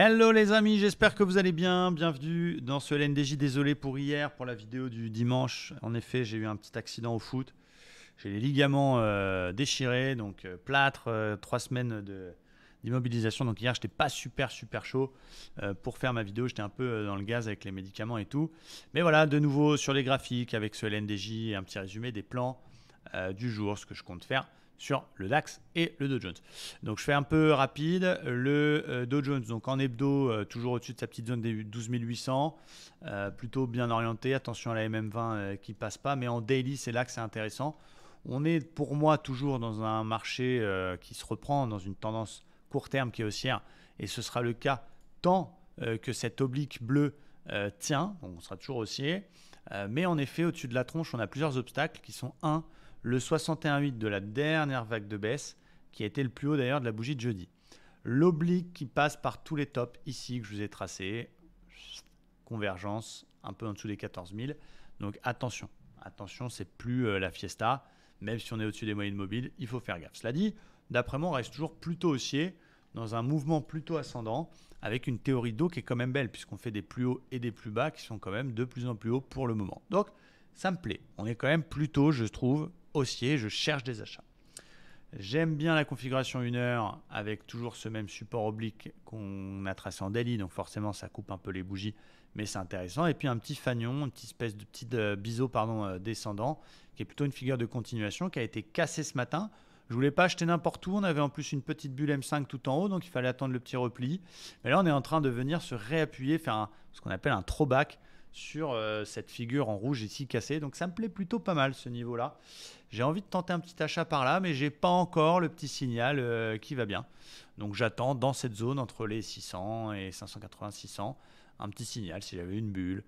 Hello les amis, j'espère que vous allez bien. Bienvenue dans ce LNDJ. Désolé pour hier, pour la vidéo du dimanche. En effet, j'ai eu un petit accident au foot. J'ai les ligaments déchirés, donc plâtre, 3 semaines d'immobilisation. Donc hier, je n'étais pas super chaud pour faire ma vidéo. J'étais un peu dans le gaz avec les médicaments et tout. Mais voilà, de nouveau sur les graphiques avec ce LNDJ et un petit résumé des plans du jour, ce que je compte faire sur le DAX et le Dow Jones. Donc je fais un peu rapide. Le Dow Jones, donc en hebdo, toujours au-dessus de sa petite zone des 12 800, plutôt bien orienté. Attention à la MM20 qui passe pas, mais en daily, c'est là que c'est intéressant. On est pour moi toujours dans un marché qui se reprend, dans une tendance court terme qui est haussière, et ce sera le cas tant que cette oblique bleue tient, donc on sera toujours haussier. Mais en effet, au-dessus de la tronche, on a plusieurs obstacles qui sont le 61,8 de la dernière vague de baisse, qui a été le plus haut d'ailleurs de la bougie de jeudi. L'oblique qui passe par tous les tops ici que je vous ai tracés, convergence un peu en dessous des 14 000. Donc attention, c'est plus la fiesta, même si on est au-dessus des moyennes mobiles, il faut faire gaffe. Cela dit, d'après moi, on reste toujours plutôt haussier, dans un mouvement plutôt ascendant, avec une théorie d'eau qui est quand même belle, puisqu'on fait des plus hauts et des plus bas qui sont quand même de plus en plus hauts pour le moment. Donc ça me plaît, on est quand même plutôt, je trouve, haussier, je cherche des achats. J'aime bien la configuration 1 heure avec toujours ce même support oblique qu'on a tracé en daily, donc forcément ça coupe un peu les bougies, mais c'est intéressant. Et puis un petit fanion, une petite espèce de petit biseau descendant, qui est plutôt une figure de continuation, qui a été cassé ce matin. Je ne voulais pas acheter n'importe où, on avait en plus une petite bulle M5 tout en haut, donc il fallait attendre le petit repli. Mais là on est en train de venir se réappuyer, faire ce qu'on appelle un throwback sur cette figure en rouge ici cassée. Donc ça me plaît plutôt pas mal ce niveau-là. J'ai envie de tenter un petit achat par là, mais j'ai pas encore le petit signal qui va bien. Donc j'attends dans cette zone entre les 600 et 580-600 un petit signal si j'avais une bulle,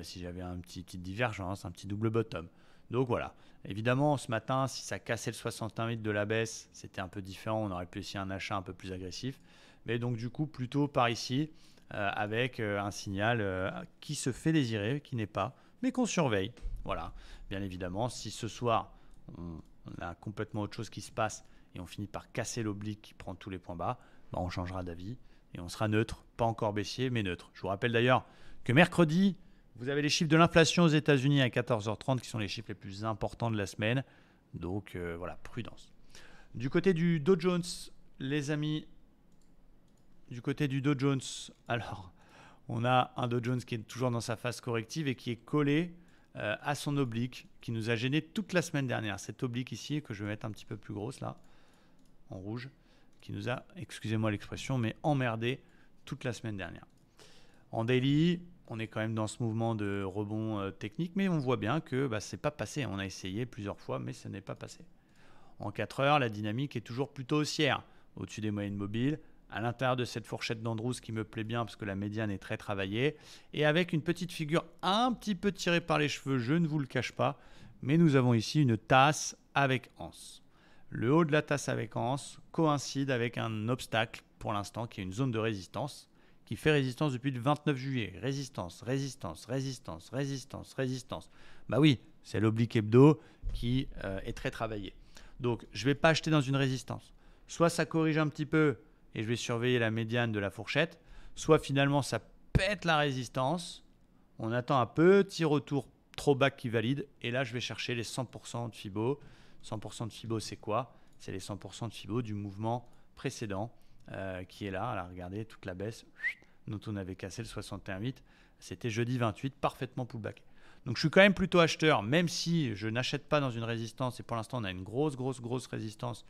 si j'avais une petite divergence, un petit double bottom. Donc voilà. Évidemment, ce matin, si ça cassait le 61,8 de la baisse, c'était un peu différent. On aurait pu essayer un achat un peu plus agressif. Mais donc du coup, plutôt par ici, avec un signal qui se fait désirer, qui n'est pas, mais qu'on surveille. Voilà. Bien évidemment, si ce soir, on a complètement autre chose qui se passe et on finit par casser l'oblique qui prend tous les points bas, on changera d'avis et on sera neutre, pas encore baissier, mais neutre. Je vous rappelle d'ailleurs que mercredi, vous avez les chiffres de l'inflation aux États-Unis à 14h30 qui sont les chiffres les plus importants de la semaine. Donc voilà, prudence. Du côté du Dow Jones, les amis, alors, on a un Dow Jones qui est toujours dans sa phase corrective et qui est collé à son oblique qui nous a gêné toute la semaine dernière. Cette oblique ici, que je vais mettre un petit peu plus grosse là, en rouge, qui nous a, excusez-moi l'expression, mais emmerdé toute la semaine dernière. En daily, on est quand même dans ce mouvement de rebond technique, mais on voit bien que ce n'est pas passé. On a essayé plusieurs fois, mais ce n'est pas passé. En 4 heures, la dynamique est toujours plutôt haussière, au-dessus des moyennes mobiles, à l'intérieur de cette fourchette d'Andrews qui me plaît bien parce que la médiane est très travaillée, et avec une petite figure un petit peu tirée par les cheveux, je ne vous le cache pas, mais nous avons ici une tasse avec anse. Le haut de la tasse avec anse coïncide avec un obstacle pour l'instant qui est une zone de résistance qui fait résistance depuis le 29 juillet. Résistance. Bah oui, c'est l'oblique hebdo qui est très travaillé. Donc je ne vais pas acheter dans une résistance. Soit ça corrige un petit peu et je vais surveiller la médiane de la fourchette, soit finalement ça pète la résistance, on attend un petit retour trop bas qui valide, et là je vais chercher les 100% de Fibo. 100% de Fibo c'est quoi? C'est les 100% de Fibo du mouvement précédent qui est là. Alors regardez, toute la baisse dont on avait cassé le 61,8, c'était jeudi 28, parfaitement pullback. Donc je suis quand même plutôt acheteur, même si je n'achète pas dans une résistance, et pour l'instant on a une grosse résistance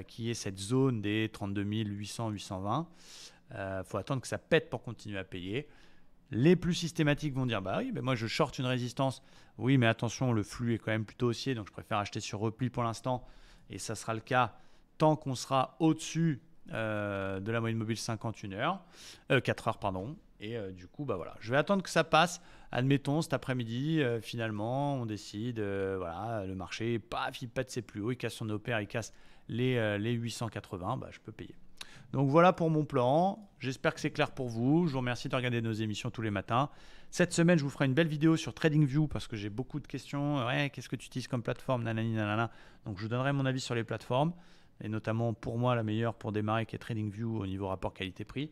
qui est cette zone des 32 800, 820. Faut attendre que ça pète pour continuer à payer. Les plus systématiques vont dire bah oui, moi je short une résistance. Oui, mais attention, le flux est quand même plutôt haussier, donc je préfère acheter sur repli pour l'instant, et ça sera le cas tant qu'on sera au-dessus de la moyenne mobile 51 heures, 4 heures pardon. Et du coup, voilà, je vais attendre que ça passe. Admettons, cet après-midi, finalement, on décide, voilà, le marché, paf, il pète ses plus hauts, il casse son opère, il casse les 880, je peux payer. Donc voilà pour mon plan. J'espère que c'est clair pour vous. Je vous remercie de regarder nos émissions tous les matins. Cette semaine, je vous ferai une belle vidéo sur TradingView parce que j'ai beaucoup de questions. Ouais, qu'est-ce que tu utilises comme plateforme? Nanani, nanana. Donc je vous donnerai mon avis sur les plateformes. et notamment pour moi la meilleure pour démarrer qui est TradingView au niveau rapport qualité-prix.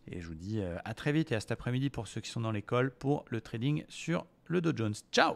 Et je vous dis à très vite et à cet après-midi pour ceux qui sont dans l'école pour le trading sur le Dow Jones. Ciao!